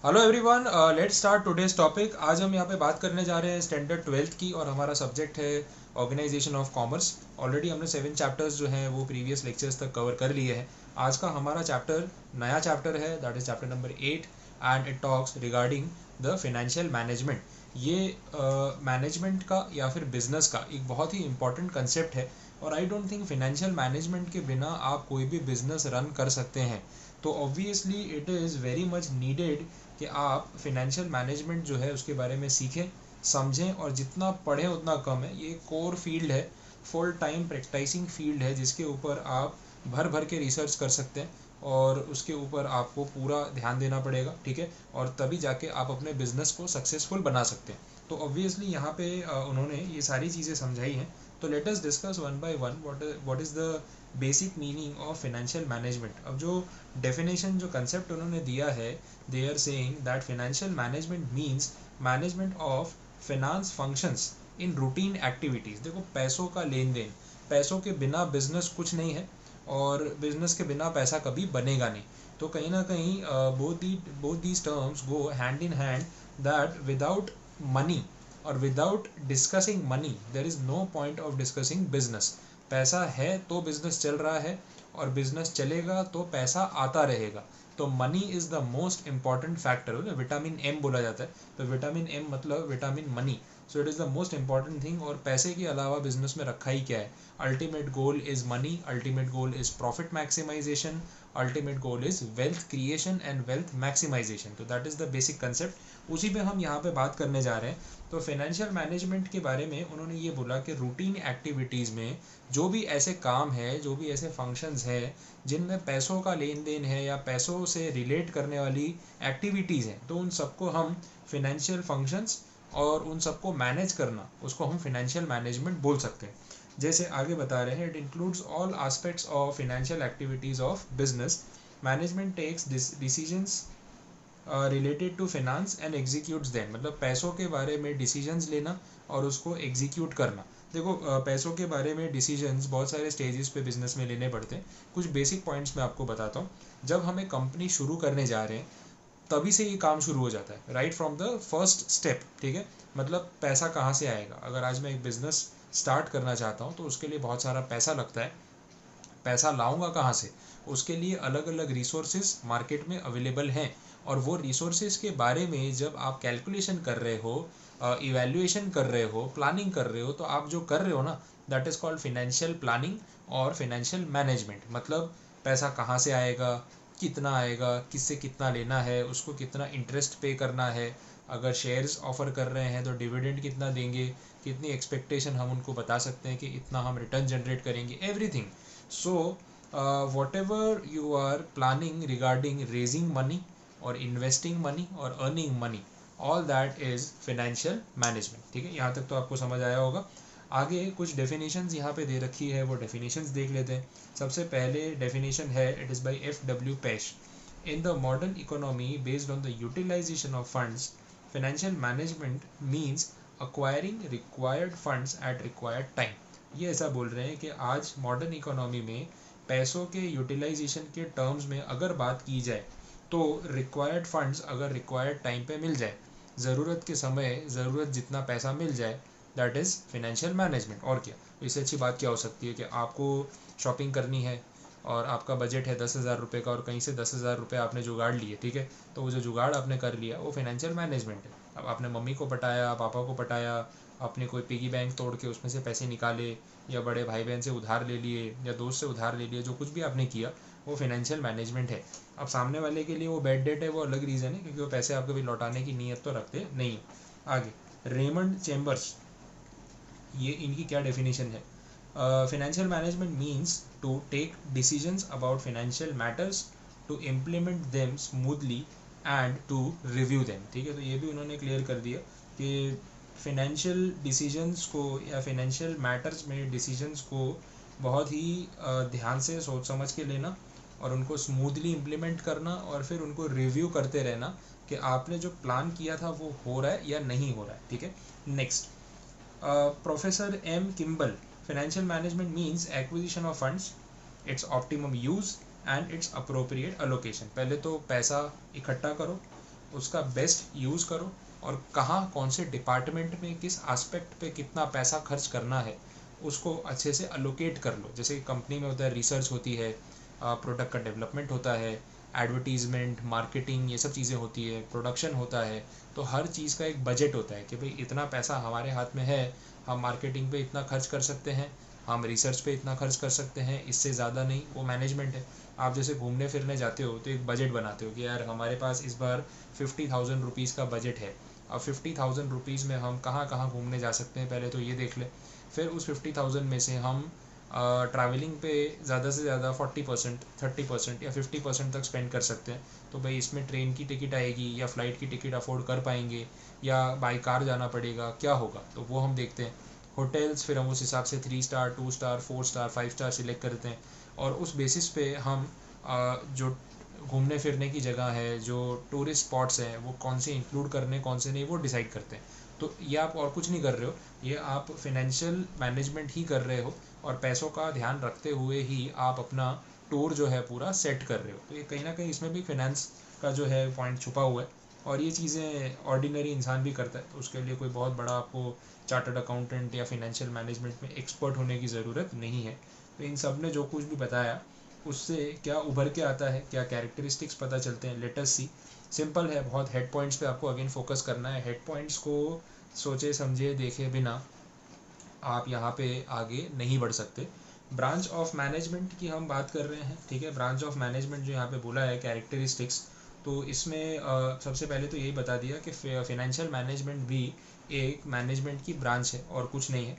Hello everyone, let's start today's topic. आज हम यहाँ पे बात करने जा रहे हैं स्टैंडर्ड 12th की और हमारा सब्जेक्ट है ऑर्गेनाइजेशन ऑफ कॉमर्स। ऑलरेडी हमने 7 चैप्टर्स जो हैं वो प्रीवियस लेक्चर्स तक कवर कर लिए हैं। आज का हमारा चैप्टर नया चैप्टर है, that is chapter number 8 and it talks regarding the financial management. ये मैनेजमेंट का या फिर बिजनेस का एक बहुत ही इंपॉर्टेंट कंसेप्ट है और I don't think financial management के बिना आप कोई भी बिजनेस रन कर सकते हैं। तो obviously it is very much needed कि आप फिनेंशियल मैनेजमेंट जो है उसके बारे में सीखें, समझें, और जितना पढ़ें उतना कम है। ये कोर फील्ड है, फुल टाइम प्रैक्टिसिंग फील्ड है, जिसके ऊपर आप भर भर के रिसर्च कर सकते हैं और उसके ऊपर आपको पूरा ध्यान देना पड़ेगा, ठीक है। और तभी जाके आप अपने बिजनेस को सक्सेसफुल बना सकते हैं। तो ऑब्वियसली यहाँ पे उन्होंने ये सारी चीज़ें समझाई हैं। तो let us discuss one by one what is the basic meaning of financial management. अब जो डेफिनेशन, जो कंसेप्ट उन्होंने दिया है, they are saying that financial management means management of finance functions in routine activities। देखो, पैसों का लेन देन, पैसों के बिना बिजनेस कुछ नहीं है और बिजनेस के बिना पैसा कभी बनेगा नहीं। तो कहीं ना कहीं both these terms go hand in hand, that without money और without discussing money there is no point of discussing business. पैसा है तो बिजनेस चल रहा है और बिजनेस चलेगा तो पैसा आता रहेगा। तो money is the most important factor. Vitamin M बोला जाता है, तो विटामिन एम मतलब vitamin money. So it is the most important thing. और पैसे के अलावा बिजनेस में रखा ही क्या है? Ultimate goal is money, ultimate goal is profit maximisation, ultimate goal is wealth creation and wealth maximisation. तो that is the basic concept, उसी पे हम यहाँ पे बात करने जा रहे हैं। तो फाइनेंशियल मैनेजमेंट के बारे में उन्होंने ये बोला कि रूटीन एक्टिविटीज़ में जो भी ऐसे काम है, जो भी ऐसे फंक्शंस है जिनमें पैसों का लेन देन है या पैसों से रिलेट करने वाली एक्टिविटीज़ हैं, तो उन सबको हम फिनेंशियल फंक्शंस, और उन सबको मैनेज करना उसको हम फिनेंशियल मैनेजमेंट बोल सकते हैं। जैसे आगे बता रहे हैं, it includes all aspects of financial activities of business. Management takes decisions related to finance and executes them. मतलब पैसों के बारे में डिसीजंस लेना और उसको एग्जीक्यूट करना। देखो, पैसों के बारे में डिसीजंस बहुत सारे स्टेजेस पे बिजनेस में लेने पड़ते हैं। कुछ बेसिक पॉइंट्स मैं आपको बताता हूँ। जब हम एक कंपनी शुरू करने जा रहे हैं तभी से ये काम शुरू हो जाता है, right from the first step, ठीक है। मतलब पैसा कहाँ से आएगा? अगर आज मैं एक बिजनेस स्टार्ट करना चाहता हूँ तो उसके लिए बहुत सारा पैसा लगता है। पैसा लाऊंगा कहाँ से? उसके लिए अलग अलग रिसोर्सेज मार्केट में अवेलेबल हैं, और वो रिसोर्सेज के बारे में जब आप कैलकुलेशन कर रहे हो, इवैल्यूएशन कर रहे हो, प्लानिंग कर रहे हो, तो आप जो कर रहे हो ना, that is called financial planning और फिनेंशियल मैनेजमेंट। मतलब पैसा कहाँ से आएगा, कितना आएगा, किससे कितना लेना है, उसको कितना इंटरेस्ट पे करना है, अगर शेयर्स ऑफर कर रहे हैं तो डिविडेंड कितना देंगे, कितनी एक्सपेक्टेशन हम उनको बता सकते हैं कि इतना हम रिटर्न जनरेट करेंगे, everything. So, whatever you are planning regarding raising money or investing money or earning money, all that is financial management। ठीक है, यहाँ तक तो आपको समझ आया होगा। आगे कुछ डेफिनेशंस यहाँ पे दे रखी है, वो डेफिनेशंस देख लेते हैं। सबसे पहले डेफिनेशन है, इट इज़ बाय F.W. पेश। In the modern economy based on the utilization of funds, financial management means acquiring required funds at required time। ये ऐसा बोल रहे हैं कि आज मॉडर्न इकोनॉमी में पैसों के यूटिलाइजेशन के टर्म्स में अगर बात की जाए तो रिक्वायर्ड फंड्स अगर रिक्वायर्ड टाइम पे मिल जाए, ज़रूरत के समय ज़रूरत जितना पैसा मिल जाए, दैट इज़ फिनेंशियल मैनेजमेंट। और क्या, इससे अच्छी बात क्या हो सकती है कि आपको शॉपिंग करनी है और आपका बजट है 10,000 रुपये का और कहीं से 10,000 रुपये आपने जुगाड़ लिए, ठीक है। तो वो जो जुगाड़ आपने कर लिया वो फिनेंशियल मैनेजमेंट है। अब आपने मम्मी को पटाया, पापा को पटाया, आपने कोई पिगी बैंक तोड़ के उसमें से पैसे निकाले, या बड़े भाई बहन से उधार ले लिए, या दोस्त से उधार ले लिए, जो कुछ भी आपने किया वो फिनेंशियल मैनेजमेंट है। अब सामने वाले के लिए वो बैड डेट है, वो अलग रीज़न है, क्योंकि वो पैसे आपको भी लौटाने की नीयत तो रखते नहीं। आगे रेमंड चेम्बर्स, ये इनकी क्या डेफिनेशन है? Financial management means to take decisions about financial matters, to implement them smoothly and to review them. ठीक है, तो ये भी उन्होंने क्लियर कर दिया कि फिनेंशियल डिसीजंस को या फिनेंशियल मैटर्स में डिसीजंस को बहुत ही ध्यान से सोच समझ के लेना और उनको स्मूथली इम्प्लीमेंट करना, और फिर उनको रिव्यू करते रहना कि आपने जो प्लान किया था वो हो रहा है या नहीं हो रहा है। ठीक है, next professor M Kimball, financial management means acquisition of funds, its optimum use and its appropriate allocation। पहले तो पैसा इकट्ठा करो, उसका बेस्ट यूज़ करो और कहाँ कौन से डिपार्टमेंट में किस एस्पेक्ट पे कितना पैसा खर्च करना है उसको अच्छे से अलोकेट कर लो। जैसे कंपनी में होता है रिसर्च होती है, प्रोडक्ट का डेवलपमेंट होता है, एडवर्टीजमेंट, मार्केटिंग, ये सब चीज़ें होती है, प्रोडक्शन होता है। तो हर चीज़ का एक बजट होता है कि भाई इतना पैसा हमारे हाथ में है, हम मार्केटिंग पे इतना खर्च कर सकते हैं, हम रिसर्च पे इतना खर्च कर सकते हैं, इससे ज़्यादा नहीं। वो मैनेजमेंट है। आप जैसे घूमने फिरने जाते हो तो एक बजट बनाते हो कि यार हमारे पास इस बार 50,000 रुपीज़ का बजट है। अब 50,000 रुपीज़ में हम कहाँ कहाँ घूमने जा सकते हैं पहले तो ये देख ले। फिर उस 50,000 में से हम ट्रैवलिंग पे ज़्यादा से ज़्यादा 40%, 30% या 50% तक स्पेंड कर सकते हैं। तो भाई इसमें ट्रेन की टिकट आएगी या फ़्लाइट की टिकट अफोर्ड कर पाएंगे या बाई कार जाना पड़ेगा, क्या होगा, तो वो हम देखते हैं। होटल्स फिर हम उस हिसाब से 3 star, 2 star, 4 star, 5 star select करते हैं और उस बेसिस पे हम जो घूमने फिरने की जगह है, जो टूरिस्ट स्पॉट्स हैं, वो कौन से इंक्लूड करने कौन से नहीं, वो डिसाइड करते हैं। तो ये आप और कुछ नहीं कर रहे हो, ये आप फिनेंशियल मैनेजमेंट ही कर रहे हो और पैसों का ध्यान रखते हुए ही आप अपना टूर जो है पूरा सेट कर रहे हो। तो ये कहीं ना कहीं इसमें भी फिनेंस का जो है पॉइंट छुपा हुआ है और ये चीज़ें ऑर्डिनरी इंसान भी करता है। तो उसके लिए कोई बहुत बड़ा आपको चार्टर्ड अकाउंटेंट या फिनेंशियल मैनेजमेंट में एक्सपर्ट होने की ज़रूरत नहीं है। तो इन सब ने जो कुछ भी बताया उससे क्या उभर के आता है, क्या कैरेक्टरिस्टिक्स पता चलते हैं, लेट अस सी। सिंपल है बहुत, हेड पॉइंट्स पे आपको अगेन फोकस करना है। हेड पॉइंट्स को सोचे समझे देखे बिना आप यहाँ पे आगे नहीं बढ़ सकते। ब्रांच ऑफ मैनेजमेंट की हम बात कर रहे हैं, ठीक है। ब्रांच ऑफ मैनेजमेंट जो यहाँ पे बोला है कैरेक्टरिस्टिक्स, तो इसमें सबसे पहले तो यही बता दिया कि फिनेंशियल मैनेजमेंट भी एक मैनेजमेंट की ब्रांच है और कुछ नहीं है।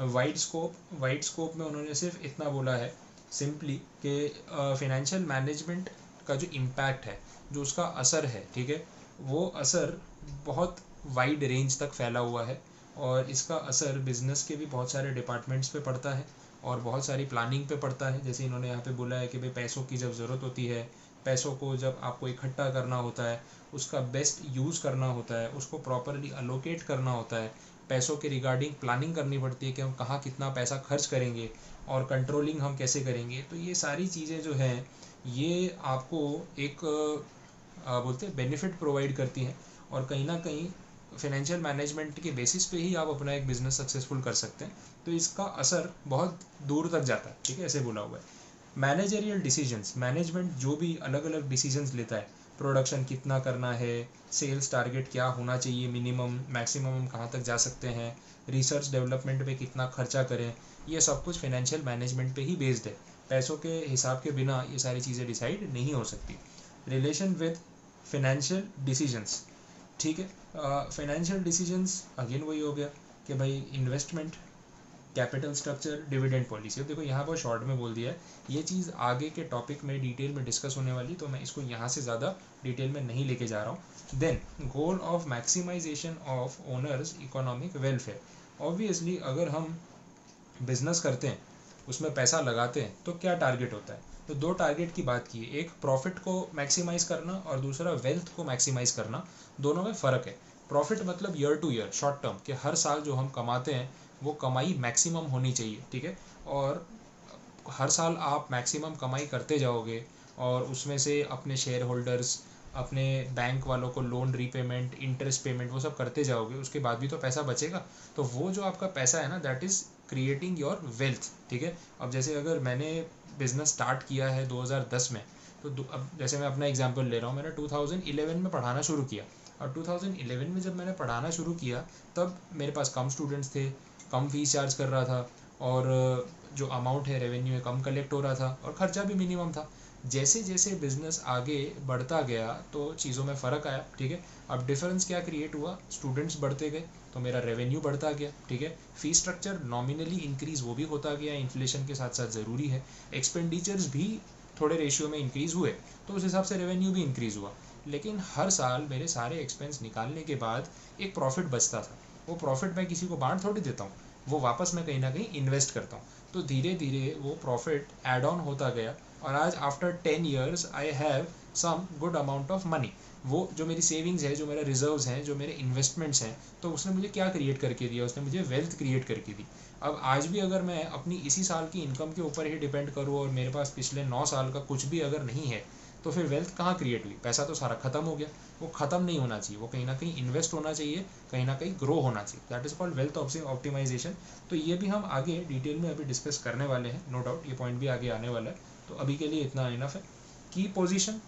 वाइड स्कोप में उन्होंने सिर्फ इतना बोला है सिंपली कि फिनेंशियल मैनेजमेंट का जो इम्पैक्ट है, जो उसका असर है, ठीक है, वो असर बहुत वाइड रेंज तक फैला हुआ है और इसका असर बिजनेस के भी बहुत सारे डिपार्टमेंट्स पे पड़ता है और बहुत सारी प्लानिंग पे पड़ता है। जैसे इन्होंने यहाँ पे बोला है कि भाई पैसों की जब ज़रूरत होती है, पैसों को जब आपको इकट्ठा करना होता है, उसका बेस्ट यूज़ करना होता है, उसको प्रॉपरली अलोकेट करना होता है, पैसों के रिगार्डिंग प्लानिंग करनी पड़ती है कि हम कहाँ कितना पैसा खर्च करेंगे और कंट्रोलिंग हम कैसे करेंगे। तो ये सारी चीज़ें जो हैं ये आपको एक बोलते हैं बेनिफिट प्रोवाइड करती हैं और कहीं ना कहीं फाइनेंशियल मैनेजमेंट के बेसिस पे ही आप अपना एक बिज़नेस सक्सेसफुल कर सकते हैं। तो इसका असर बहुत दूर तक जाता है, ठीक है, ऐसे बोला हुआ है। मैनेजरियल डिसीजंस, मैनेजमेंट जो भी अलग अलग डिसीजंस लेता है, प्रोडक्शन कितना करना है, सेल्स टारगेट क्या होना चाहिए, मिनिमम मैक्सिमम हम कहाँ तक जा सकते हैं, रिसर्च डेवलपमेंट पे कितना खर्चा करें, ये सब कुछ फाइनेंशियल मैनेजमेंट पे ही बेस्ड है। पैसों के हिसाब के बिना ये सारी चीज़ें डिसाइड नहीं हो सकती। रिलेशन विद फिनेंशियल डिसीजंस, ठीक है। फाइनेंशियल डिसीजंस अगेन वही हो गया कि भाई investment, capital structure, dividend policy. अब देखो यहाँ पर शॉर्ट में बोल दिया है, ये चीज़ आगे के टॉपिक में डिटेल में डिस्कस होने वाली, तो मैं इसको यहाँ से ज़्यादा डिटेल में नहीं लेके जा रहा हूँ। Then goal of maximization of owners economic welfare. Obviously अगर हम बिजनेस करते हैं, उसमें पैसा लगाते हैं, तो क्या टारगेट होता है, तो दो टारगेट की बात की है, एक प्रॉफिट को मैक्सिमाइज करना और दूसरा वेल्थ को मैक्सिमाइज करना। दोनों में फ़र्क है। प्रॉफिट मतलब year two year, short term, कि हर साल जो हम कमाते हैं वो कमाई मैक्सिमम होनी चाहिए, ठीक है। और हर साल आप मैक्सिमम कमाई करते जाओगे और उसमें से अपने शेयर होल्डर्स, अपने बैंक वालों को लोन रीपेमेंट, इंटरेस्ट पेमेंट, वो सब करते जाओगे, उसके बाद भी तो पैसा बचेगा। तो वो जो आपका पैसा है ना, that is creating your wealth, ठीक है। अब जैसे अगर मैंने बिज़नेस स्टार्ट किया है 2010 में, तो अब जैसे मैं अपना एग्जांपल ले रहा हूँ, मैंने 2011 में पढ़ाना शुरू किया और 2011 में जब मैंने पढ़ाना शुरू किया तब मेरे पास कम स्टूडेंट्स थे, कम फीस चार्ज कर रहा था और जो अमाउंट है रेवेन्यू है कम कलेक्ट हो रहा था और ख़र्चा भी मिनिमम था। जैसे जैसे बिज़नेस आगे बढ़ता गया तो चीज़ों में फ़र्क आया, ठीक है। अब डिफरेंस क्या क्रिएट हुआ, स्टूडेंट्स बढ़ते गए तो मेरा रेवेन्यू बढ़ता गया, ठीक है। फ़ी स्ट्रक्चर नॉमिनली इंक्रीज़ वो भी होता गया, इन्फ्लेशन के साथ साथ ज़रूरी है। एक्सपेंडिचर्स भी थोड़े रेशियो में इंक्रीज़ हुए तो उस हिसाब से रेवेन्यू भी इंक्रीज़ हुआ। लेकिन हर साल मेरे सारे एक्सपेंस निकालने के बाद एक प्रॉफिट बचता था। वो प्रॉफिट मैं किसी को बांट थोड़ी देता हूँ, वो वापस मैं कहीं ना कहीं इन्वेस्ट करता हूँ। तो धीरे धीरे वो प्रॉफिट ऐड ऑन होता गया और आज after 10 years I have some good amount of money. वो जो मेरी सेविंग्स है, जो मेरा रिजर्व्स हैं, जो मेरे इन्वेस्टमेंट्स हैं, तो उसने मुझे क्या क्रिएट करके दिया, उसने मुझे वेल्थ क्रिएट करके दी। अब आज भी अगर मैं अपनी इसी साल की इनकम के ऊपर ही डिपेंड करूँ और मेरे पास पिछले 9 साल का कुछ भी अगर नहीं है, तो फिर वेल्थ कहाँ क्रिएट हुई? पैसा तो सारा खत्म हो गया। वो खत्म नहीं होना चाहिए, वो कहीं ना कहीं इन्वेस्ट होना चाहिए, कहीं ना कहीं ग्रो होना चाहिए। That is called wealth optimization. तो ये भी हम आगे डिटेल में अभी डिस्कस करने वाले हैं, नो डाउट ये पॉइंट भी आगे आने वाला है। तो अभी के लिए इतना इनफ है। की पोजीशन,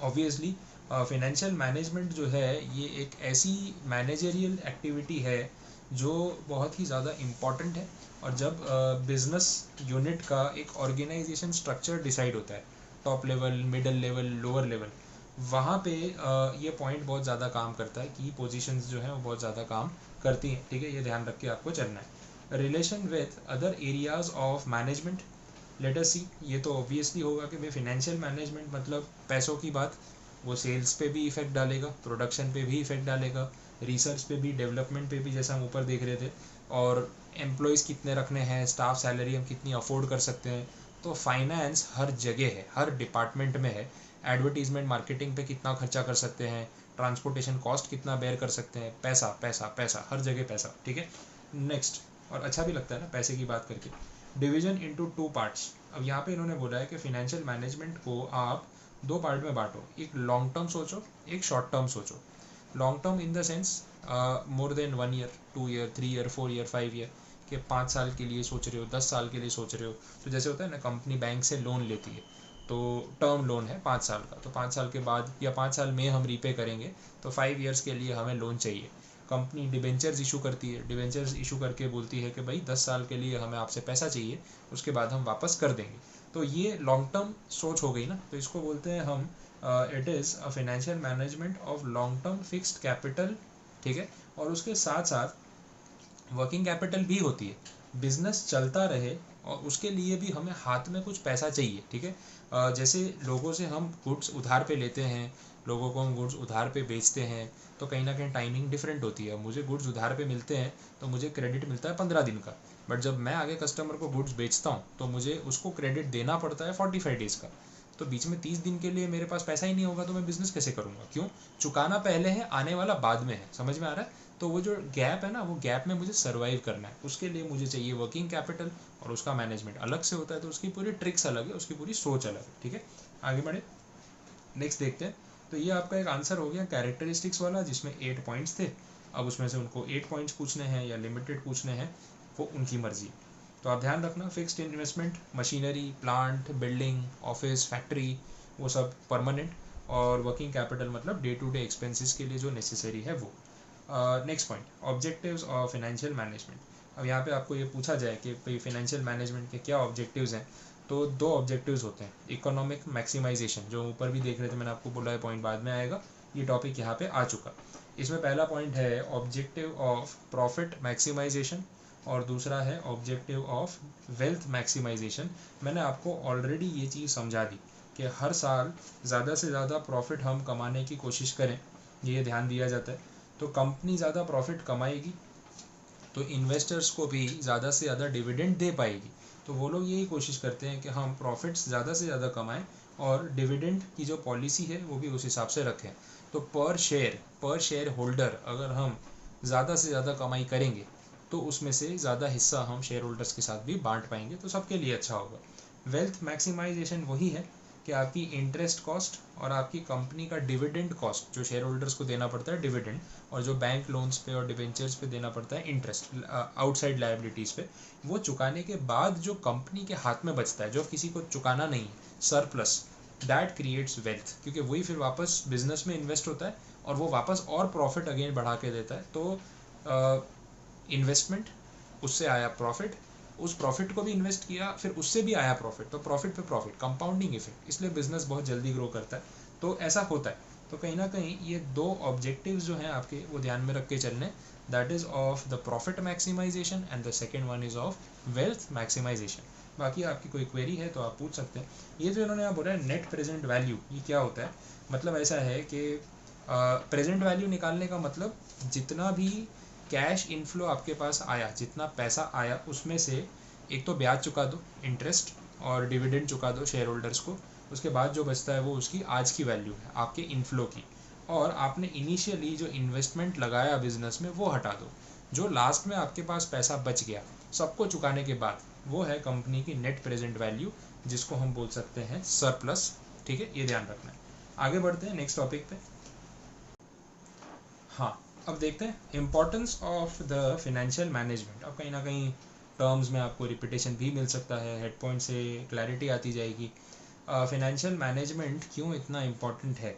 ऑब्वियसली फाइनेंशियल मैनेजमेंट जो है ये एक ऐसी मैनेजरियल एक्टिविटी है जो बहुत ही ज़्यादा इम्पॉर्टेंट है। और जब बिजनेस यूनिट का एक ऑर्गेनाइजेशन स्ट्रक्चर डिसाइड होता है, top level, middle level, lower level, वहाँ पे ये पॉइंट बहुत ज़्यादा काम करता है कि पोजीशंस जो हैं वो बहुत ज़्यादा काम करती हैं। ठीक है, ये ध्यान रख के आपको चलना है। Relation with other areas of management, let us see. ये तो ऑब्वियसली होगा कि भाई फाइनेंशियल मैनेजमेंट मतलब पैसों की बात, वो सेल्स पे भी इफेक्ट डालेगा, प्रोडक्शन पे भी इफेक्ट डालेगा, रिसर्च पे भी, डेवलपमेंट पे भी, जैसा हम ऊपर देख रहे थे, और एम्प्लॉयज़ कितने रखने हैं, स्टाफ सैलरी हम कितनी अफोर्ड कर सकते हैं। तो फाइनेंस हर जगह है, हर डिपार्टमेंट में है। एडवर्टीजमेंट मार्केटिंग पे कितना खर्चा कर सकते हैं, ट्रांसपोर्टेशन कॉस्ट कितना बेयर कर सकते हैं, पैसा पैसा पैसा, हर जगह पैसा। ठीक है, नेक्स्ट। और अच्छा भी लगता है ना पैसे की बात करके। Division into two parts. अब यहाँ पे इन्होंने बोला है कि फाइनेंशियल मैनेजमेंट को आप दो पार्ट में बांटो, एक लॉन्ग टर्म सोचो, एक शॉर्ट टर्म सोचो। Long term in the sense more than 1 year, 2 year, 3 year, 4 year, 5 year, के 5 साल के लिए सोच रहे हो, 10 साल के लिए सोच रहे हो। तो जैसे होता है ना, कंपनी बैंक से लोन लेती है, तो टर्म लोन है 5 साल का, तो 5 साल के बाद या 5 साल में हम रीपे करेंगे, तो 5 ईयर्स के लिए हमें लोन चाहिए। कंपनी डिबेंचर्स इशू करती है, डिबेंचर्स इशू करके बोलती है कि भाई 10 साल के लिए हमें आपसे पैसा चाहिए, उसके बाद हम वापस कर देंगे। तो ये लॉन्ग टर्म सोच हो गई ना, तो इसको बोलते हैं हम it is a financial management of long term fixed capital. ठीक है, और उसके साथ साथ वर्किंग कैपिटल भी होती है, बिजनेस चलता रहे और उसके लिए भी हमें हाथ में कुछ पैसा चाहिए। ठीक है, जैसे लोगों से हम गुड्स उधार पे लेते हैं, लोगों को हम गुड्स उधार पे बेचते हैं, तो कहीं ना कहीं टाइमिंग डिफरेंट होती है। मुझे गुड्स उधार पे मिलते हैं तो मुझे क्रेडिट मिलता है 15 दिन का, बट जब मैं आगे कस्टमर को गुड्स बेचता हूँ तो मुझे उसको क्रेडिट देना पड़ता है 45 डेज़ का। तो बीच में 30 दिन के लिए मेरे पास पैसा ही नहीं होगा, तो मैं बिजनेस कैसे करूँगा? क्यों? चुकाना पहले है, आने वाला बाद में है। समझ में आ रहा है? तो वो जो गैप है ना, वो गैप में मुझे सर्वाइव करना है, उसके लिए मुझे चाहिए वर्किंग कैपिटल, और उसका मैनेजमेंट अलग से होता है। तो उसकी पूरी ट्रिक्स अलग है, उसकी पूरी सोच अलग है। ठीक है, आगे बढ़े, नेक्स्ट देखते हैं। तो ये आपका एक आंसर हो गया कैरेक्टरिस्टिक्स वाला, जिसमें 8 पॉइंट्स थे। अब उसमें से उनको 8 पॉइंट्स पूछने हैं या लिमिटेड पूछने हैं, वो उनकी मर्जी। तो आप ध्यान रखना, fixed investment, machinery, plant, building, office, factory, वो सब परमानेंट, और वर्किंग कैपिटल मतलब डे टू डे एक्सपेंसेस के लिए जो नेसेसरी है वो। Next point, objectives of financial management. अब यहाँ पे आपको ये पूछा जाए कि भाई फाइनेंशियल मैनेजमेंट के क्या ऑब्जेक्टिव्स हैं, तो 2 ऑब्जेक्टिव्स होते हैं। इकोनॉमिक मैक्सिमाइजेशन, जो ऊपर भी देख रहे थे, मैंने आपको बोला है पॉइंट बाद में आएगा, ये टॉपिक यहाँ पे आ चुका। इसमें पहला पॉइंट है ऑब्जेक्टिव ऑफ प्रॉफिट मैक्सिमाइजेशन, और दूसरा है ऑब्जेक्टिव ऑफ वेल्थ मैक्सिमाइजेशन। मैंने आपको ऑलरेडी ये चीज़ समझा दी कि हर साल ज़्यादा से ज़्यादा प्रॉफिट हम कमाने की कोशिश करें, ये ध्यान दिया जाता है। तो कंपनी ज़्यादा प्रॉफिट कमाएगी तो इन्वेस्टर्स को भी ज़्यादा से ज़्यादा डिविडेंड दे पाएगी। तो वो लोग यही कोशिश करते हैं कि हम प्रॉफिट्स ज़्यादा से ज़्यादा कमाएं, और डिविडेंड की जो पॉलिसी है वो भी उस हिसाब से रखें। तो पर शेयर होल्डर अगर हम ज़्यादा से ज़्यादा कमाई करेंगे तो उसमें से ज़्यादा हिस्सा हम शेयर होल्डर्स के साथ भी बांट पाएंगे, तो सबके लिए अच्छा होगा। वेल्थ मैक्सिमाइजेशन वही है कि आपकी इंटरेस्ट कॉस्ट और आपकी कंपनी का डिविडेंड कॉस्ट, जो शेयर होल्डर्स को देना पड़ता है डिविडेंड, और जो बैंक लोन्स पे और डिवेंचर्स पे देना पड़ता है इंटरेस्ट आउटसाइड लायबिलिटीज़ पे, वो चुकाने के बाद जो कंपनी के हाथ में बचता है, जो किसी को चुकाना नहीं है, सरप्लस, दैट क्रिएट्स वेल्थ, क्योंकि वही फिर वापस बिजनेस में इन्वेस्ट होता है और वो वापस और प्रॉफिट अगेन बढ़ा के देता है। तो इन्वेस्टमेंट, उससे आया प्रॉफिट, उस प्रॉफिट को भी इन्वेस्ट किया, फिर उससे भी आया प्रॉफिट, तो प्रॉफिट पे प्रॉफिट, कंपाउंडिंग इफेक्ट, इसलिए बिजनेस बहुत जल्दी ग्रो करता है। तो ऐसा होता है। तो कहीं ना कहीं ये 2 ऑब्जेक्टिव्स जो हैं आपके, वो ध्यान में रख के चलने, that is of the profit maximization and the second one is of wealth maximization. बाकी आपकी कोई क्वेरी है तो आप पूछ सकते हैं। ये जो इन्होंने यहाँ बोला है नेट प्रेजेंट वैल्यू, ये क्या होता है? मतलब ऐसा है कि प्रेजेंट वैल्यू निकालने का मतलब जितना भी कैश इनफ्लो आपके पास आया, जितना पैसा आया, उसमें से एक तो ब्याज चुका दो, इंटरेस्ट, और डिविडेंड चुका दो शेयर होल्डर्स को, उसके बाद जो बचता है वो उसकी आज की वैल्यू है, आपके इनफ्लो की। और आपने इनिशियली जो इन्वेस्टमेंट लगाया बिजनेस में वो हटा दो। जो लास्ट में आपके पास पैसा बच गया सबको चुकाने के बाद, वो है कंपनी की नेट प्रेजेंट वैल्यू, जिसको हम बोल सकते हैं सरप्लस ठीक है, ये ध्यान रखना है। आगे बढ़ते हैं नेक्स्ट टॉपिक पे। हाँ, अब देखते हैं importance of the financial management. अब कहीं ना कहीं टर्म्स में आपको रिपीटेशन भी मिल सकता है, हेड पॉइंट से क्लैरिटी आती जाएगी। फिनेंशियल मैनेजमेंट क्यों इतना इम्पोर्टेंट है,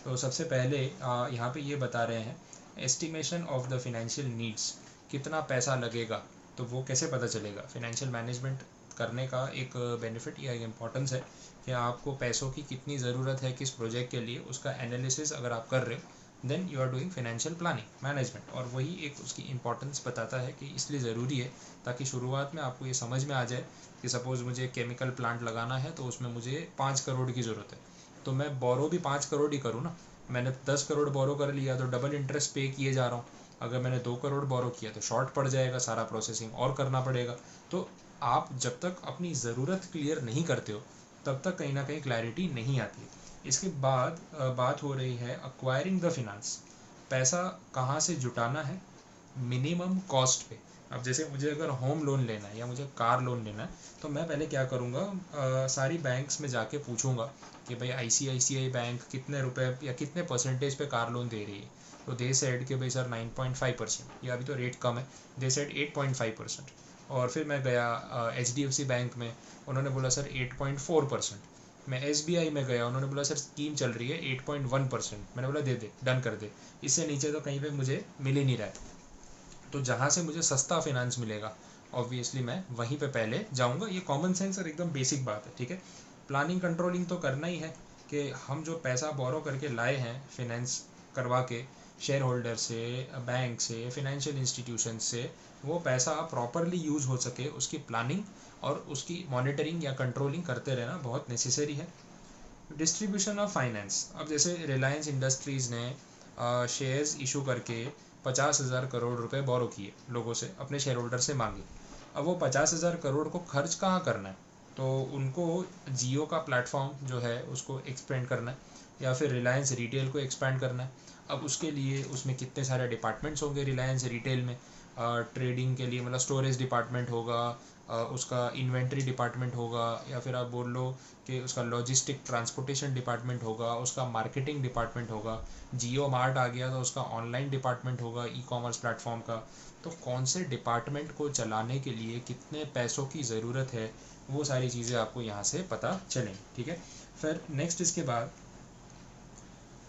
तो सबसे पहले यहाँ पे ये बता रहे हैं estimation of the financial needs, कितना पैसा लगेगा, तो वो कैसे पता चलेगा। फिनेंशियल मैनेजमेंट करने का एक बेनिफिट या एक इम्पोर्टेंस है कि आपको पैसों की कितनी ज़रूरत है किस प्रोजेक्ट के लिए, उसका एनालिसिस अगर आप कर रहे हो then you are doing financial planning management. और वही एक उसकी इंपॉर्टेंस बताता है कि इसलिए ज़रूरी है ताकि शुरुआत में आपको ये समझ में आ जाए कि सपोज़ मुझे केमिकल प्लांट लगाना है तो उसमें मुझे 5 करोड़ की ज़रूरत है, तो मैं बोरो भी 5 करोड़ ही करूँ ना। मैंने 10 करोड़ बोरो कर लिया तो डबल इंटरेस्ट पे किए जा रहा हूँ। अगर मैंने 2 करोड़ बोरो किया तो शॉर्ट पड़ जाएगा, सारा प्रोसेसिंग और करना पड़ेगा। तो आप जब तक अपनी ज़रूरत क्लियर नहीं करते हो तब तक कहीं ना कहीं क्लैरिटी नहीं आती। इसके बाद बात हो रही है अक्वायरिंग द फिनांस, पैसा कहाँ से जुटाना है मिनिमम कॉस्ट पे। अब जैसे मुझे अगर होम लोन लेना है या मुझे कार लोन लेना है तो मैं पहले क्या करूँगा, सारी बैंक्स में जाके पूछूंगा कि भाई ICICI बैंक कितने रुपए या कितने परसेंटेज पे कार लोन दे रही है। तो दे सेड कि भाई सर 9.5%, या अभी तो रेट कम है, दे सेड 8.5%। और फिर मैं गया HDFC बैंक में, उन्होंने बोला सर 8.4%। मैं SBI में गया, उन्होंने बोला सर स्कीम चल रही है 8.1%। मैंने बोला दे दे, डन कर दे, इससे नीचे तो कहीं पे मुझे मिल ही नहीं रहा है। तो जहाँ से मुझे सस्ता फाइनेंस मिलेगा ऑब्वियसली मैं वहीं पे पहले जाऊँगा। ये कॉमन सेंस और एकदम बेसिक बात है, ठीक है। प्लानिंग कंट्रोलिंग तो करना ही है कि हम जो पैसा बोरो करके लाए हैं फिनेंस करवा के शेयर होल्डर से, बैंक से, फिनेंशियल इंस्टीट्यूशन से, वो पैसा प्रॉपरली यूज़ हो सके, उसकी प्लानिंग और उसकी मॉनिटरिंग या कंट्रोलिंग करते रहना बहुत नेसेसरी है। डिस्ट्रीब्यूशन ऑफ फाइनेंस, अब जैसे रिलायंस इंडस्ट्रीज़ ने शेयर्स इशू करके 50,000 करोड़ रुपए बोरो किए लोगों से, अपने शेयर होल्डर से मांगे। अब वो 50,000 करोड़ को खर्च कहाँ करना है, तो उनको जियो का प्लेटफॉर्म जो है उसको एक्सपेंड करना है या फिर रिलायंस रिटेल को एक्सपेंड करना है। अब उसके लिए उसमें कितने सारे डिपार्टमेंट्स होंगे रिलायंस रिटेल में, ट्रेडिंग के लिए मतलब स्टोरेज डिपार्टमेंट होगा, उसका इन्वेंट्री डिपार्टमेंट होगा, या फिर आप बोल लो कि उसका लॉजिस्टिक ट्रांसपोर्टेशन डिपार्टमेंट होगा, उसका मार्केटिंग डिपार्टमेंट होगा। जियो मार्ट आ गया तो उसका ऑनलाइन डिपार्टमेंट होगा ई कॉमर्स प्लेटफॉर्म का। तो कौन से डिपार्टमेंट को चलाने के लिए कितने पैसों की ज़रूरत है, वो सारी चीज़ें आपको यहाँ से पता चलेंगी, ठीक है। फिर नेक्स्ट इसके बाद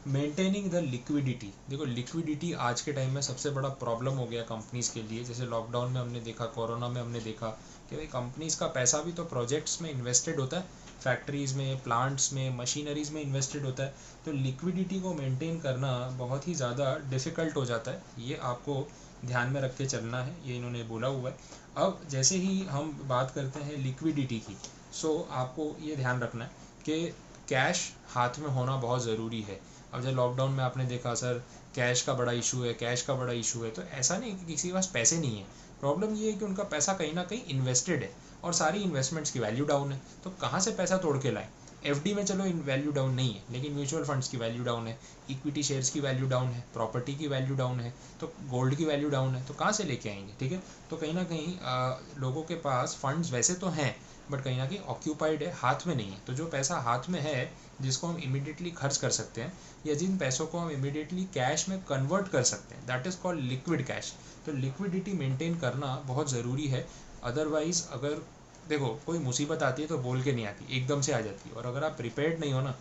मेंटेनिंग द लिक्विडिटी। देखो लिक्विडिटी आज के टाइम में सबसे बड़ा प्रॉब्लम हो गया कंपनीज़ के लिए। जैसे लॉकडाउन में हमने देखा, कोरोना में हमने देखा कि भाई कंपनीज़ का पैसा भी तो प्रोजेक्ट्स में इन्वेस्टेड होता है, फैक्ट्रीज़ में, प्लांट्स में, मशीनरीज़ में इन्वेस्टेड होता है। तो लिक्विडिटी को मेंटेन करना बहुत ही ज़्यादा डिफ़िकल्ट हो जाता है, ये आपको ध्यान में रख के चलना है, ये इन्होंने बोला हुआ है। अब जैसे ही हम बात करते हैं लिक्विडिटी की, सो आपको ये ध्यान रखना है कि कैश हाथ में होना बहुत ज़रूरी है। अब जब लॉकडाउन में आपने देखा सर कैश का बड़ा इशू है, कैश का बड़ा इशू है, तो ऐसा नहीं कि किसी के पास पैसे नहीं है, प्रॉब्लम ये है कि उनका पैसा कहीं ना कहीं इन्वेस्टेड है और सारी इन्वेस्टमेंट्स की वैल्यू डाउन है। तो कहाँ से पैसा तोड़ के लाएं। FD में चलो वैल्यू डाउन नहीं है, लेकिन म्यूचुअल फंड्स की वैल्यू डाउन है, इक्विटी शेयर्स की वैल्यू डाउन है, प्रॉपर्टी की वैल्यू डाउन है, तो गोल्ड की वैल्यू डाउन है, तो कहाँ से लेके आएंगे, ठीक है। तो कहीं ना कहीं लोगों के पास फंड्स वैसे तो हैं बट कहीं ना कहीं ऑक्यूपाइड है, हाथ में नहीं है। तो जो पैसा हाथ में है जिसको हम इमीडिएटली खर्च कर सकते हैं या जिन पैसों को हम इमीडिएटली कैश में कन्वर्ट कर सकते हैं, that is called liquid cash. तो लिक्विडिटी मेंटेन करना बहुत ज़रूरी है। अदरवाइज़ अगर देखो कोई मुसीबत आती है तो बोल के नहीं आती, एकदम से आ जाती है, और अगर आप प्रिपेयर्ड नहीं हो ना,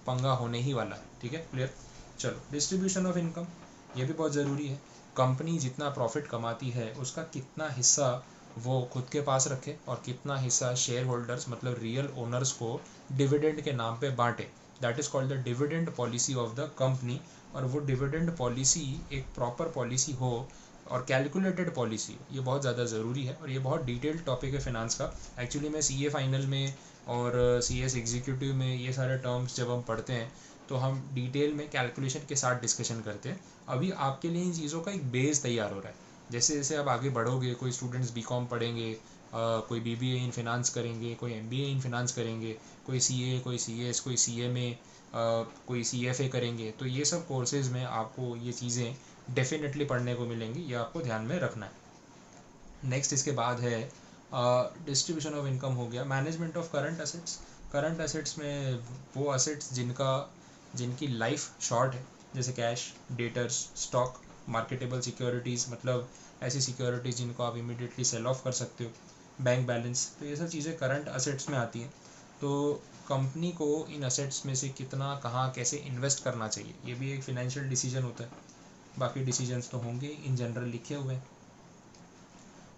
पंगा होने ही वाला है, ठीक है, क्लियर। चलो डिस्ट्रीब्यूशन ऑफ इनकम, ये भी बहुत ज़रूरी है। कंपनी जितना प्रॉफिट कमाती है उसका कितना हिस्सा वो खुद के पास रखे और कितना हिस्सा शेयर होल्डर्स मतलब रियल ओनर्स को डिविडेंड के नाम पे बांटे, that is called the dividend policy of the company. और वो डिविडेंड पॉलिसी एक प्रॉपर पॉलिसी हो और कैलकुलेटेड पॉलिसी, ये बहुत ज़्यादा ज़रूरी है और ये बहुत डिटेल्ड टॉपिक है फिनांस का। एक्चुअली मैं CA फाइनल में और CS एग्जीक्यूटिव में ये सारे टर्म्स जब हम पढ़ते हैं तो हम डिटेल में कैलकुलेशन के साथ डिस्कशन करते हैं। अभी आपके लिए इन चीज़ों का एक बेस तैयार हो रहा है। जैसे जैसे आप आगे बढ़ोगे, कोई स्टूडेंट्स BCom पढ़ेंगे, कोई BBA इन फिनांस करेंगे, कोई MBA इन फिनांस करेंगे, कोई CA, कोई CS, कोई CMA, कोई CFA करेंगे, तो ये सब कोर्सेज़ में आपको ये चीज़ें डेफिनेटली पढ़ने को मिलेंगी, ये आपको ध्यान में रखना है। नेक्स्ट इसके बाद है डिस्ट्रीब्यूशन ऑफ इनकम हो गया, management of current assets. Current assets में वो एसेट्स जिनकी लाइफ शॉर्ट है, जैसे cash, debtors, stock, marketable securities, मतलब ऐसी सिक्योरिटीज़ जिनको आप इमीडिएटली सेल ऑफ कर सकते हो, बैंक बैलेंस, तो ये सब चीज़ें करंट एसेट्स में आती हैं। तो कंपनी को इन एसेट्स में से कितना, कहाँ, कैसे इन्वेस्ट करना चाहिए, ये भी एक फिनेंशियल डिसीजन होता है। बाकी डिसीजंस तो होंगे इन जनरल लिखे हुए हैं।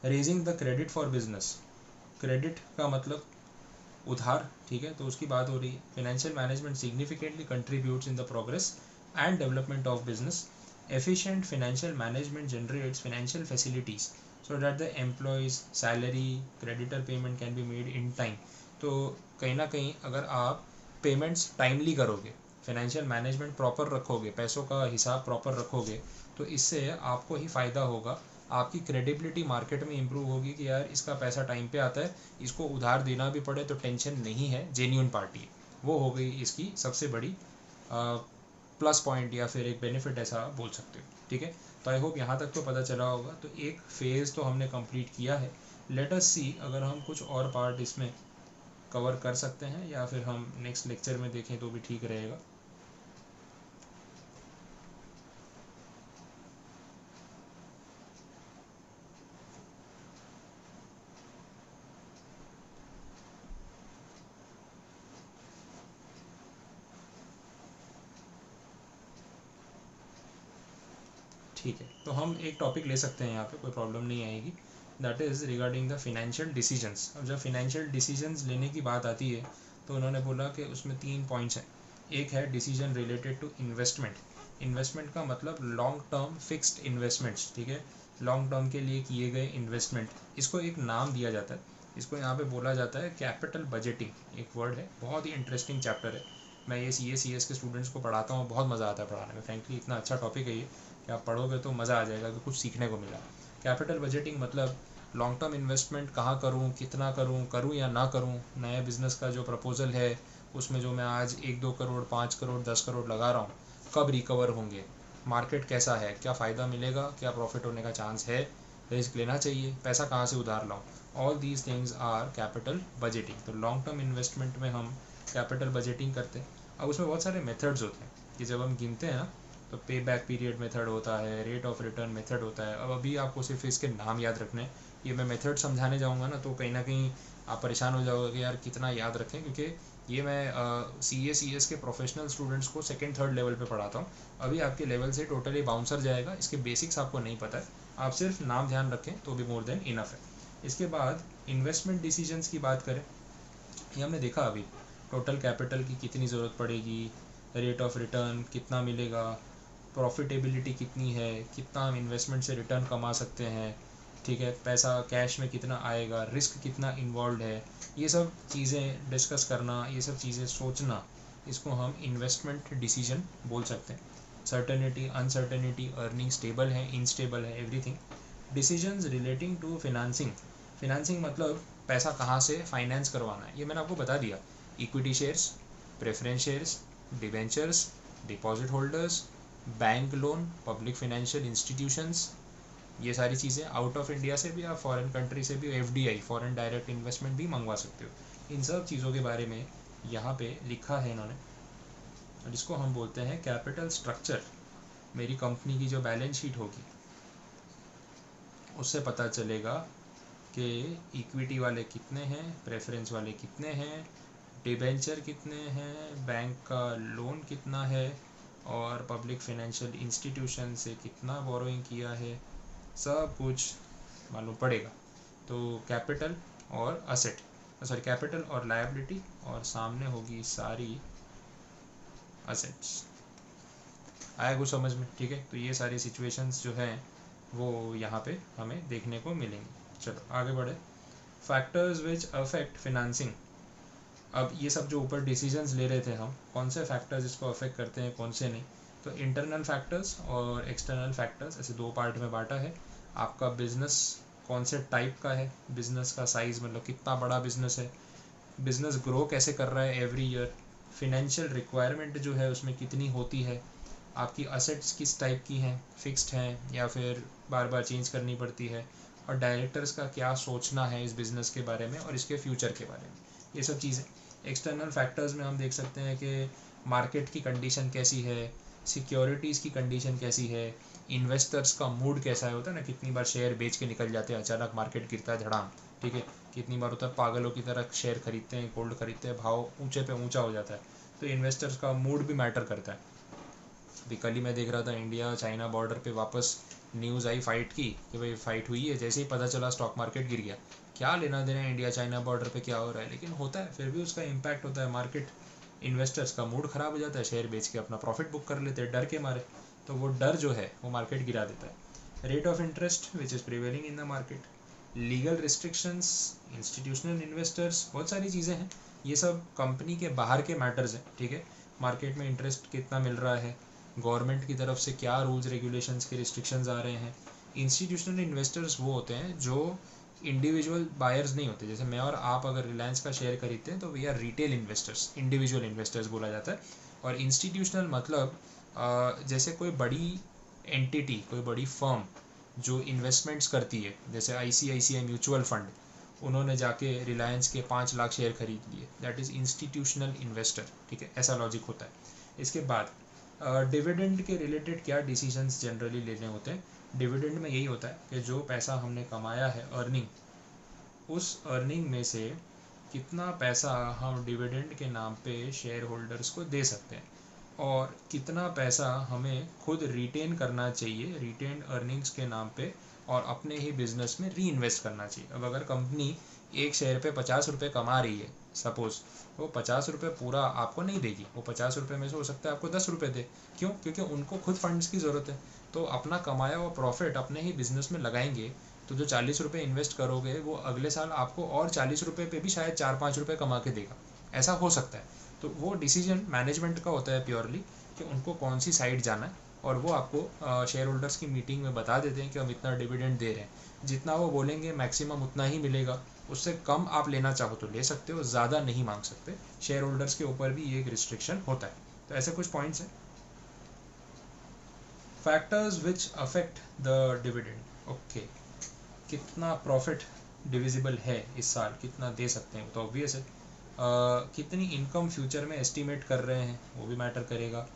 Raising the credit for business, credit का मतलब उधार, ठीक है, तो उसकी बात हो रही है। Financial management significantly contributes in the progress and development of business. Efficient financial management generates financial facilities so that the employees salary, creditor payment can be made in time. तो कहीं ना कहीं अगर आप पेमेंट्स टाइमली करोगे, financial management proper रखोगे, पैसों का हिसाब प्रॉपर रखोगे, तो इससे आपको ही फ़ायदा होगा। आपकी क्रेडिबिलिटी मार्केट में इंप्रूव होगी कि यार इसका पैसा टाइम पे आता है, इसको उधार देना भी पड़े तो टेंशन नहीं है, जेन्यून पार्टी है। वो हो गई इसकी सबसे बड़ी प्लस पॉइंट या फिर एक बेनिफिट, ऐसा आप बोल सकते हो। ठीक है, तो आई होप यहाँ तक तो पता चला होगा। तो एक फेज़ तो हमने कंप्लीट किया है। लेट अस सी अगर हम कुछ और पार्ट इसमें कवर कर सकते हैं या फिर हम नेक्स्ट लेक्चर में देखें तो भी ठीक रहेगा। ठीक है, तो हम एक टॉपिक ले सकते हैं यहाँ पे, कोई प्रॉब्लम नहीं आएगी। That is regarding the financial decisions. अब जब फिनेंशियल डिसीजंस लेने की बात आती है तो उन्होंने बोला कि उसमें 3 पॉइंट्स हैं। एक है decision related to investment. Investment का मतलब लॉन्ग टर्म फिक्स्ड इन्वेस्टमेंट्स, ठीक है, लॉन्ग टर्म के लिए किए गए इन्वेस्टमेंट। इसको एक नाम दिया जाता है, इसको यहाँ पे बोला जाता है कैपिटल बजटिंग। एक वर्ड है, बहुत ही इंटरेस्टिंग चैप्टर है। मैं ये सी एस के स्टूडेंट्स को पढ़ाता हूँ, बहुत मज़ा आता है पढ़ाने में। फ्रेंकली इतना अच्छा टॉपिक है ये कि आप पढ़ोगे तो मज़ा आ जाएगा कि कुछ सीखने को मिला। कैपिटल बजटिंग मतलब लॉन्ग टर्म इन्वेस्टमेंट कहाँ करूँ, कितना करूँ या ना करूँ। नए बिज़नेस का जो प्रपोज़ल है उसमें जो मैं आज 1-2 करोड़, 5 करोड़, 10 करोड़ लगा रहा हूँ, कब रिकवर होंगे, मार्केट कैसा है, क्या फ़ायदा मिलेगा, क्या प्रॉफिट होने का चांस है, रिस्क लेना चाहिए, पैसा कहाँ से उधार लाऊँ। All these things are capital budgeting. तो लॉन्ग टर्म इन्वेस्टमेंट में हम कैपिटल बजटिंग करते हैं। अब उसमें बहुत सारे मेथड्स होते हैं कि जब हम गिनते हैं ना, तो पे बैक पीरियड मेथड होता है, रेट ऑफ रिटर्न मेथड होता है। अब अभी आपको सिर्फ इसके नाम याद रखने हैं। ये मैं मेथड समझाने जाऊँगा ना तो कहीं ना कहीं आप परेशान हो जाओगे कि यार कितना याद रखें, क्योंकि ये मैं सी एस के प्रोफेशनल स्टूडेंट्स को 2nd-3rd लेवल पे पढ़ाता हूँ। अभी आपके लेवल से टोटली बाउंसर जाएगा, इसके बेसिक्स आपको नहीं पता है, आप सिर्फ नाम ध्यान रखें तो भी मोर देन इनफ है। इसके बाद इन्वेस्टमेंट डिसीजंस की बात करें, ये हमने देखा अभी टोटल कैपिटल की कितनी ज़रूरत पड़ेगी, रेट ऑफ रिटर्न कितना मिलेगा, प्रॉफिटेबिलिटी कितनी है, कितना हम इन्वेस्टमेंट से रिटर्न कमा सकते हैं, ठीक है, पैसा कैश में कितना आएगा, रिस्क कितना इन्वॉल्व है, ये सब चीज़ें डिस्कस करना, ये सब चीज़ें सोचना, इसको हम इन्वेस्टमेंट डिसीजन बोल सकते हैं। सर्टेनिटी, अनसर्टेनिटी, अर्निंग स्टेबल है, इनस्टेबल है, everything. Decisions relating to financing. Financing मतलब पैसा कहाँ से फाइनेंस करवाना है, ये मैंने आपको बता दिया। Equity shares, preference shares, debentures, deposit holders, bank loan, public financial institutions, ये सारी चीज़ें आउट ऑफ इंडिया से भी, आप फॉरेन कंट्री से भी FDI, फॉरेन डायरेक्ट इन्वेस्टमेंट भी मंगवा सकते हो। इन सब चीज़ों के बारे में यहाँ पे लिखा है इन्होंने, जिसको हम बोलते हैं कैपिटल स्ट्रक्चर। मेरी कंपनी की जो बैलेंस शीट होगी उससे पता चलेगा कि इक्विटी वाले कितने हैं, प्रेफरेंस वाले कितने हैं, डिबेंचर कितने हैं, बैंक का लोन कितना है, और पब्लिक फाइनेंशियल इंस्टीट्यूशन से कितना बोरोइंग किया है, सब कुछ मालूम पड़ेगा। तो कैपिटल और असेट, सॉरी कैपिटल और लायबिलिटी, और सामने होगी सारी असेट्स। आया कुछ समझ में? ठीक है, तो ये सारी सिचुएशंस जो हैं वो यहाँ पे हमें देखने को मिलेंगी। चलो आगे बढ़े। Factors which affect financing. अब ये सब जो ऊपर डिसीजंस ले रहे थे हम, कौन से फैक्टर्स इसको अफेक्ट करते हैं, कौन से नहीं। तो इंटरनल फैक्टर्स और एक्सटर्नल फैक्टर्स, ऐसे 2 पार्ट में बांटा है। आपका बिजनेस कौन से टाइप का है, बिजनेस का साइज़, मतलब कितना बड़ा बिजनेस है, बिजनेस ग्रो कैसे कर रहा है एवरी ईयर, फिनेंशियल रिक्वायरमेंट जो है उसमें कितनी होती है, आपकी असेट्स किस टाइप की हैं, फिक्स्ड हैं या फिर बार बार चेंज करनी पड़ती है, और डायरेक्टर्स का क्या सोचना है इस बिज़नेस के बारे में और इसके फ्यूचर के बारे में, ये सब चीज़ें। एक्सटर्नल फैक्टर्स में हम देख सकते हैं कि मार्केट की कंडीशन कैसी है, सिक्योरिटीज़ की कंडीशन कैसी है, इन्वेस्टर्स का मूड कैसा है, होता है ना कितनी बार शेयर बेच के निकल जाते हैं, अचानक मार्केट गिरता है धड़ाम, ठीक है, कितनी बार होता है पागलों की तरह शेयर खरीदते हैं, गोल्ड खरीदते हैं, भाव ऊंचे पे ऊंचा हो जाता है, तो इन्वेस्टर्स का मूड भी मैटर करता है। अभी कल ही मैं देख रहा था इंडिया चाइना बॉर्डर पे वापस न्यूज़ आई फाइट की कि भाई फाइट हुई है, जैसे ही पता चला स्टॉक मार्केट गिर गया। क्या लेना देना इंडिया चाइना बॉर्डर पे क्या हो रहा है, लेकिन होता है, फिर भी उसका इम्पैक्ट होता है, मार्केट इन्वेस्टर्स का मूड ख़राब हो जाता है, शेयर बेच के अपना प्रॉफिट बुक कर लेते हैं डर के मारे, तो वो डर जो है वो मार्केट गिरा देता है। Rate of interest which is prevailing in the market, legal restrictions, institutional investors, बहुत सारी चीज़ें हैं, ये सब कंपनी के बाहर के मैटर्स हैं, ठीक है। मार्केट में इंटरेस्ट कितना मिल रहा है, गवर्नमेंट की तरफ से क्या रूल्स रेगुलेशंस के रिस्ट्रिक्शंस आ रहे हैं। इंस्टीट्यूशनल इन्वेस्टर्स वो होते हैं जो इंडिविजुअल बायर्स नहीं होते, जैसे मैं और आप अगर रिलायंस का शेयर खरीदते हैं तो we are retail investors, individual investors बोला जाता है। और इंस्टीट्यूशनल मतलब जैसे कोई बड़ी एंटिटी, कोई बड़ी फर्म जो इन्वेस्टमेंट्स करती है, जैसे ICICI म्यूचुअल फंड, उन्होंने जाके रिलायंस के 5 लाख शेयर खरीद लिए, दैट इज़ इंस्टीट्यूशनल इन्वेस्टर, ठीक है, ऐसा लॉजिक होता है। इसके बाद डिविडेंड के रिलेटेड क्या डिसीजंस जनरली लेने होते हैं, डिविडेंड में यही होता है कि जो पैसा हमने कमाया है अर्निंग, उस अर्निंग में से कितना पैसा हम डिविडेंड के नाम पे शेयर होल्डर्स को दे सकते हैं और कितना पैसा हमें खुद रिटेन करना चाहिए रिटेन अर्निंग्स के नाम पे और अपने ही बिजनेस में री इन्वेस्ट करना चाहिए। अब अगर कंपनी एक शेयर पे 50 रुपये कमा रही है, सपोज, वो 50 रुपये पूरा आपको नहीं देगी, वो 50 रुपये में से हो सकता है आपको 10 रुपये दे, क्यों, क्योंकि उनको खुद फंड्स की ज़रूरत है, तो अपना कमाया हुआ प्रॉफिट अपने ही बिजनेस में लगाएंगे, तो जो 40 रुपये इन्वेस्ट करोगे वो अगले साल आपको और 40 रुपये पे भी शायद 4-5 रुपये कमा के देगा, ऐसा हो सकता है। तो वो डिसीजन मैनेजमेंट का होता है प्योरली कि उनको कौन सी साइड जाना है, और वो आपको शेयर होल्डर्स की मीटिंग में बता देते हैं कि हम इतना डिविडेंड दे रहे हैं, जितना वो बोलेंगे मैक्सिमम उतना ही मिलेगा, उससे कम आप लेना चाहो तो ले सकते हो, ज़्यादा नहीं मांग सकते, शेयर होल्डर्स के ऊपर भी ये एक रिस्ट्रिक्शन होता है। तो ऐसे कुछ पॉइंट्स हैं। Factors which affect the dividend, okay, कितना प्रॉफिट डिविजिबल है इस साल, कितना दे सकते हैं, तो ऑब्वियस है। कितनी इनकम फ्यूचर में एस्टिमेट कर रहे हैं वो भी मैटर करेगा।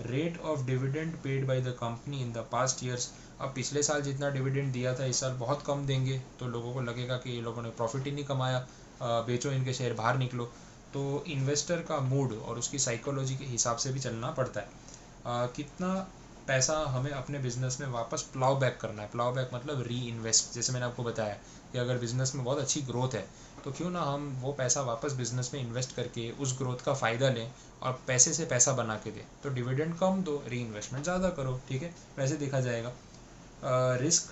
Rate of dividend paid by the company in the past years, अब पिछले साल जितना डिविडेंड दिया था इस साल बहुत कम देंगे, तो लोगों को लगेगा कि ये लोगों ने प्रॉफिट ही नहीं कमाया, बेचो इनके शेयर, बाहर निकलो। तो इन्वेस्टर का मूड और उसकी साइकोलॉजी के हिसाब से भी चलना पड़ता है। कितना पैसा हमें अपने बिजनेस में वापस प्लाउ बैक करना है, प्लाउ बैक मतलब री इन्वेस्ट, जैसे मैंने आपको बताया कि अगर बिजनेस में बहुत अच्छी ग्रोथ है तो क्यों ना हम वो पैसा वापस बिजनेस में इन्वेस्ट करके उस ग्रोथ का फ़ायदा लें और पैसे से पैसा बना के दें, तो डिविडेंड कम दो, री इन्वेस्टमेंट ज़्यादा करो, ठीक है, वैसे देखा जाएगा। रिस्क,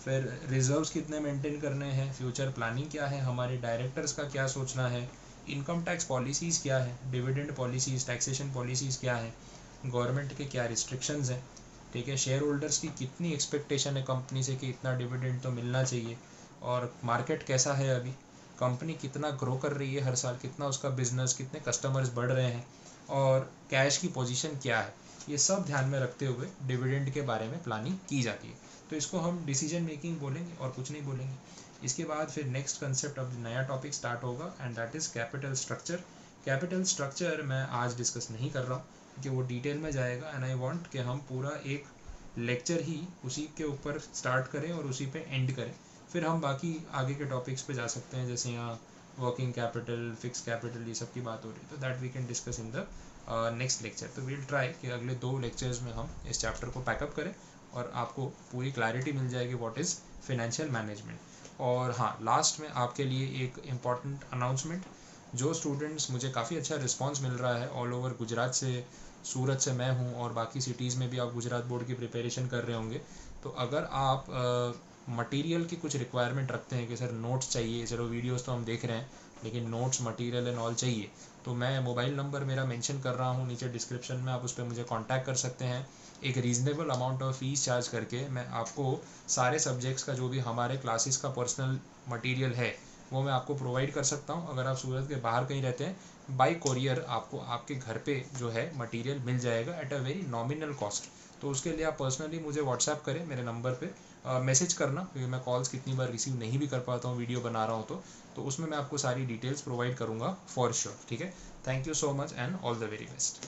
फिर रिजर्व्स कितने मेंटेन करने हैं, फ्यूचर प्लानिंग क्या है, हमारे डायरेक्टर्स का क्या सोचना है, इनकम टैक्स पॉलिसीज़ क्या है, डिविडेंड पॉलिसीज़, टैक्सेशन पॉलिसीज़ क्या है, गवर्नमेंट के क्या रिस्ट्रिक्शंस हैं, ठीक है, शेयर होल्डर्स की कितनी एक्सपेक्टेशन है कंपनी से कि इतना डिविडेंड तो मिलना चाहिए, और मार्केट कैसा है अभी, कंपनी कितना ग्रो कर रही है हर साल, कितना उसका बिजनेस, कितने कस्टमर्स बढ़ रहे हैं, और कैश की पोजीशन क्या है, ये सब ध्यान में रखते हुए डिविडेंड के बारे में प्लानिंग की जाती है। तो इसको हम डिसीजन मेकिंग बोलेंगे और कुछ नहीं बोलेंगे। इसके बाद फिर नेक्स्ट कंसेप्ट, अब नया टॉपिक स्टार्ट होगा and that is capital structure. Capital structure मैं आज डिस्कस नहीं कर रहा हूँ क्योंकि वो डिटेल में जाएगा, एंड आई वांट कि हम पूरा एक लेक्चर ही उसी के ऊपर स्टार्ट करें और उसी पे एंड करें, फिर हम बाकी आगे के टॉपिक्स पे जा सकते हैं, जैसे यहाँ वर्किंग कैपिटल, फिक्स कैपिटल, ये सब की बात हो रही है, तो that we can discuss in the next lecture. तो वील ट्राई कि अगले 2 लेक्चर्स में हम इस चैप्टर को पैकअप करें और आपको पूरी क्लैरिटी मिल जाएगी व्हाट इज़ फिनेंशियल मैनेजमेंट। और हाँ, लास्ट में आपके लिए एक इम्पॉर्टेंट अनाउंसमेंट, जो स्टूडेंट्स, मुझे काफ़ी अच्छा रिस्पांस मिल रहा है ऑल ओवर गुजरात से, सूरत से मैं हूँ और बाकी सिटीज़ में भी आप गुजरात बोर्ड की प्रिपरेशन कर रहे होंगे, तो अगर आप मटेरियल की कुछ रिक्वायरमेंट रखते हैं कि सर नोट्स चाहिए, चलो वीडियोस तो हम देख रहे हैं लेकिन नोट्स, मटेरियल एंड ऑल चाहिए, तो मैं मोबाइल नंबर मेरा मेंशन कर रहा हूँ नीचे डिस्क्रिप्शन में, आप उस पर मुझे कांटेक्ट कर सकते हैं। एक reasonable amount of fees charge करके मैं आपको सारे सब्जेक्ट्स का जो भी हमारे क्लासेस का पर्सनल मटेरियल है वो मैं आपको प्रोवाइड कर सकता हूँ। अगर आप सूरत के बाहर कहीं रहते हैं, बाई कोरियर आपको आपके घर पे जो है मटेरियल मिल जाएगा at a very nominal cost. तो उसके लिए आप पर्सनली मुझे व्हाट्सएप करें मेरे नंबर पे, मैसेज करना, क्योंकि मैं कॉल्स कितनी बार रिसीव नहीं भी कर पाता हूँ वीडियो बना रहा हूँ तो उसमें मैं आपको सारी डिटेल्स प्रोवाइड करूँगा फॉर श्योर, ठीक है। Thank you so much and all the very best.